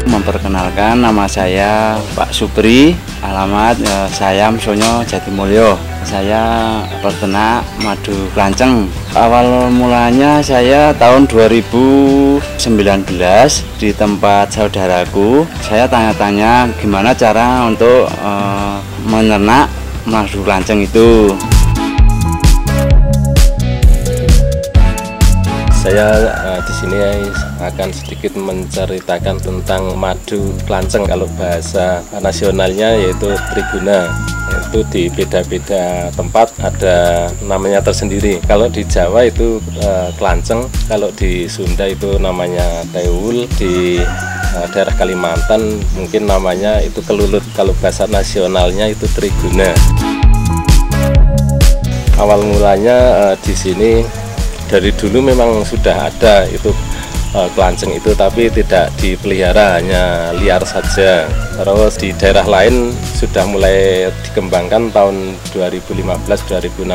Memperkenalkan, nama saya Pak Supri, alamat Sayam Sonyo Jatimulyo. Saya peternak madu Klanceng. Awal mulanya saya tahun 2019 di tempat saudaraku. Saya tanya-tanya gimana cara untuk menernak madu Klanceng itu. Saya di sini akan sedikit menceritakan tentang madu Klanceng. Kalau bahasa nasionalnya yaitu Triguna. Itu di beda-beda tempat ada namanya tersendiri. Kalau di Jawa itu Klanceng, kalau di Sunda itu namanya Teul, di daerah Kalimantan mungkin namanya itu Kelulut. Kalau bahasa nasionalnya itu Triguna. Awal mulanya di sini dari dulu memang sudah ada itu Klanceng itu, tapi tidak dipelihara, hanya liar saja. Terus di daerah lain sudah mulai dikembangkan tahun 2015-2016.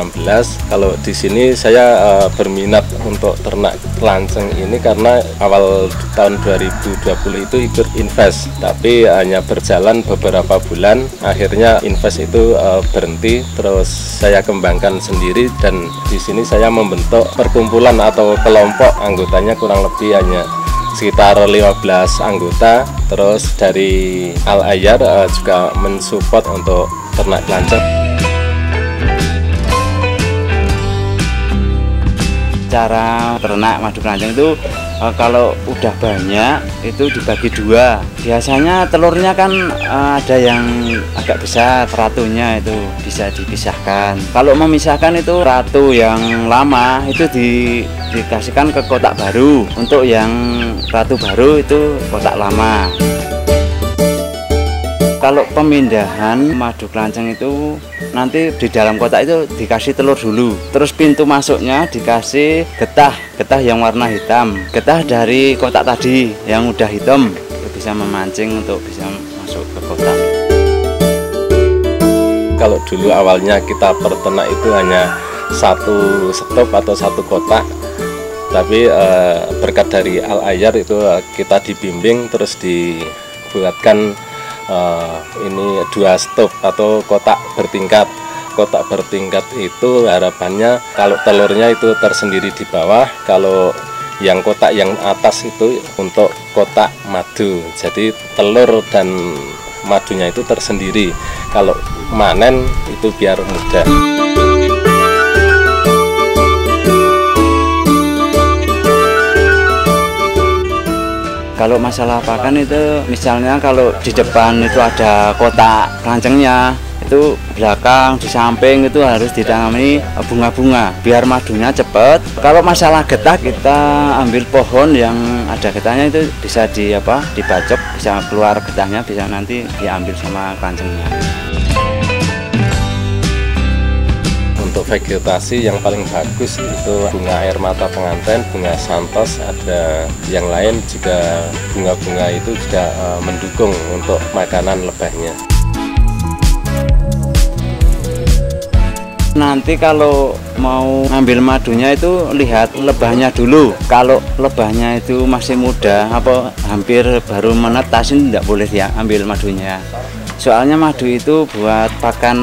Kalau di sini saya berminat untuk ternak Klanceng ini karena awal tahun 2020 itu ikut invest, tapi hanya berjalan beberapa bulan, akhirnya invest itu berhenti. Terus saya kembangkan sendiri dan di sini saya membentuk perkumpulan atau kelompok, anggotanya kurang lebih hanya sekitar 15 anggota. Terus dari Al-Ayar juga mensupport untuk ternak Klanceng. Cara ternak madu Klanceng itu kalau udah banyak itu dibagi dua. Biasanya telurnya kan ada yang agak besar, ratunya itu bisa dipisahkan. Kalau memisahkan itu ratu yang lama itu dikasihkan ke kotak baru. Untuk yang ratu baru itu kotak lama. Kalau pemindahan madu Klanceng itu nanti di dalam kotak itu dikasih telur dulu. Terus pintu masuknya dikasih getah yang warna hitam. Getah dari kotak tadi yang udah hitam bisa memancing untuk bisa masuk ke kotak. Kalau dulu awalnya kita peternak itu hanya satu stop atau satu kotak. Tapi berkat dari Al-Ayar itu kita dibimbing terus dibuatkan ini 2 stop atau kotak bertingkat. Kotak bertingkat itu harapannya kalau telurnya itu tersendiri di bawah, kalau yang kotak yang atas itu untuk kotak madu. Jadi telur dan madunya itu tersendiri. Kalau manen itu biar mudah. Kalau masalah pakan itu misalnya kalau di depan itu ada kotak Klancengnya, itu belakang di samping itu harus ditanami bunga-bunga biar madunya cepat. Kalau masalah getah kita ambil pohon yang ada getahnya itu bisa dibacok, bisa keluar getahnya, bisa nanti diambil sama Klancengnya. Untuk vegetasi yang paling bagus itu bunga air mata pengantin, bunga santos, ada yang lain juga bunga-bunga itu juga mendukung untuk makanan lebahnya. Nanti kalau mau ngambil madunya itu lihat lebahnya dulu. Kalau lebahnya itu masih muda, hampir baru menetas, ini tidak boleh ya ambil madunya. Soalnya madu itu buat pakan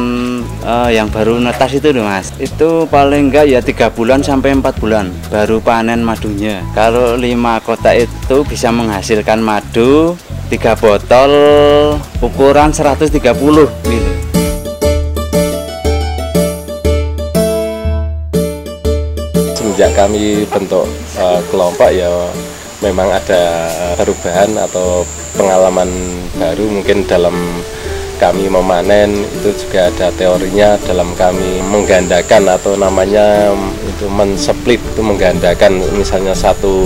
yang baru netas itu loh Mas. Itu paling enggak ya 3 bulan sampai 4 bulan baru panen madunya. Kalau 5 kotak itu bisa menghasilkan madu 3 botol ukuran 130 ml. Semenjak kami bentuk kelompok ya memang ada perubahan atau pengalaman baru mungkin dalam kami memanen. Itu juga ada teorinya dalam kami menggandakan atau namanya itu mensplit, itu menggandakan. Misalnya satu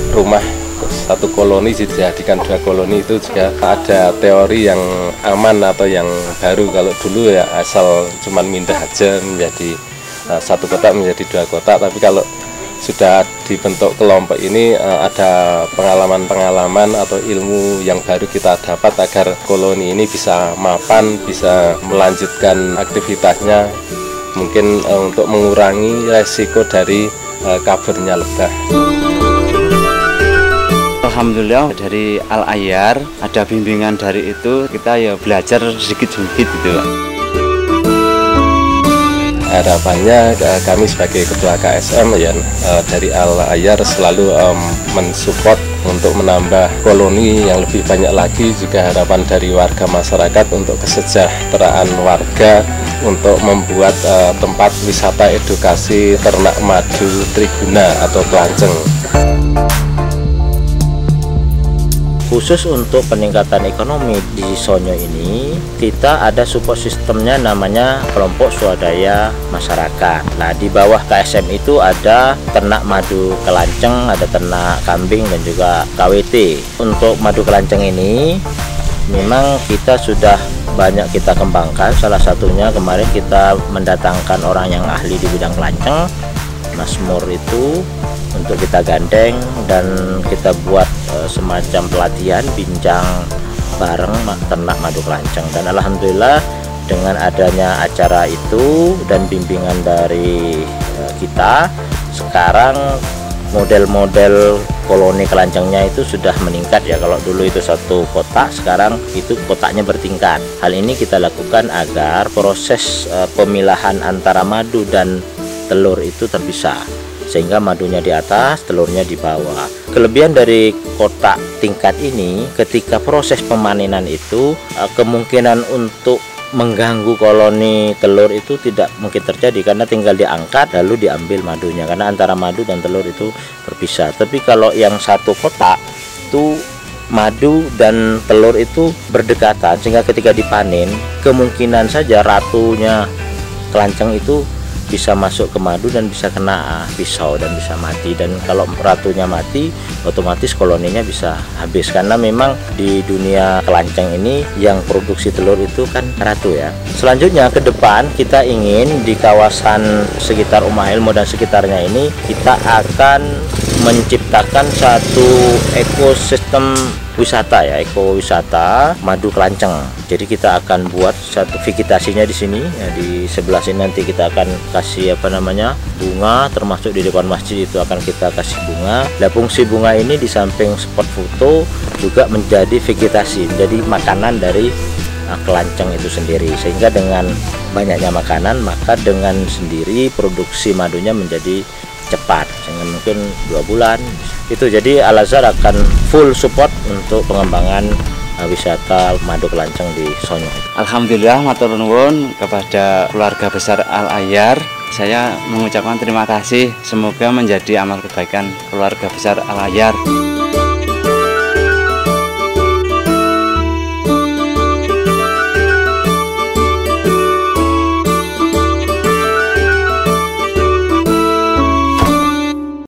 rumah, satu koloni dijadikan 2 koloni, itu juga ada teori yang aman atau yang baru. Kalau dulu ya asal cuman mindah aja menjadi satu kotak menjadi 2 kotak, tapi kalau sudah dibentuk kelompok ini ada pengalaman-pengalaman atau ilmu yang baru kita dapat agar koloni ini bisa mapan, bisa melanjutkan aktivitasnya, mungkin untuk mengurangi resiko dari kaburnya lebah. Alhamdulillah dari Al Ayyar ada bimbingan dari itu, kita ya belajar sedikit-sedikit gitu Pak. Harapannya kami sebagai ketua KSM ya dari Al Ayyar selalu mensupport untuk menambah koloni yang lebih banyak lagi. Juga harapan dari warga masyarakat untuk kesejahteraan warga, untuk membuat tempat wisata edukasi ternak madu Triguna atau Kelanceng. Khusus untuk peningkatan ekonomi di Sonyo ini, kita ada support sistemnya namanya kelompok swadaya masyarakat. Nah, di bawah KSM itu ada ternak madu Kelanceng, ada ternak kambing dan juga KWT. Untuk madu Kelanceng ini memang kita sudah banyak kita kembangkan. Salah satunya kemarin kita mendatangkan orang yang ahli di bidang Kelanceng, Mas Mur itu, untuk kita gandeng dan kita buat semacam pelatihan bincang bareng ternak madu Kelanceng. Dan alhamdulillah dengan adanya acara itu dan bimbingan dari kita, sekarang model-model koloni Kelancengnya itu sudah meningkat ya. Kalau dulu itu satu kotak, sekarang itu kotaknya bertingkat. Hal ini kita lakukan agar proses pemilahan antara madu dan telur itu terpisah, sehingga madunya di atas, telurnya di bawah. Kelebihan dari kotak tingkat ini, ketika proses pemanenan itu kemungkinan untuk mengganggu koloni telur itu tidak mungkin terjadi, karena tinggal diangkat lalu diambil madunya, karena antara madu dan telur itu terpisah. Tapi kalau yang satu kotak itu madu dan telur itu berdekatan, sehingga ketika dipanen kemungkinan saja ratunya Kelanceng itu bisa masuk ke madu dan bisa kena pisau dan bisa mati. Dan kalau ratunya mati, otomatis koloninya bisa habis, karena memang di dunia Kelanceng ini yang produksi telur itu kan ratu ya. Selanjutnya ke depan kita ingin di kawasan sekitar Umah Ilmu dan sekitarnya ini kita akan menciptakan satu ekosistem wisata ya, ekowisata madu Kelanceng. Jadi kita akan buat satu vegetasinya di sini ya, di sebelah sini nanti kita akan kasih bunga, termasuk di depan masjid itu akan kita kasih bunga. Nah, fungsi bunga ini di samping spot foto juga menjadi vegetasi, menjadi makanan dari Kelanceng itu sendiri, sehingga dengan banyaknya makanan maka dengan sendiri produksi madunya menjadi cepat, sehingga mungkin 2 bulan itu. Jadi Al Azhar akan full support untuk pengembangan wisata madu Kelanceng di Sonyo. Alhamdulillah, matur nuwun kepada keluarga besar Al Ayyar. Saya mengucapkan terima kasih, semoga menjadi amal kebaikan keluarga besar Al Ayyar.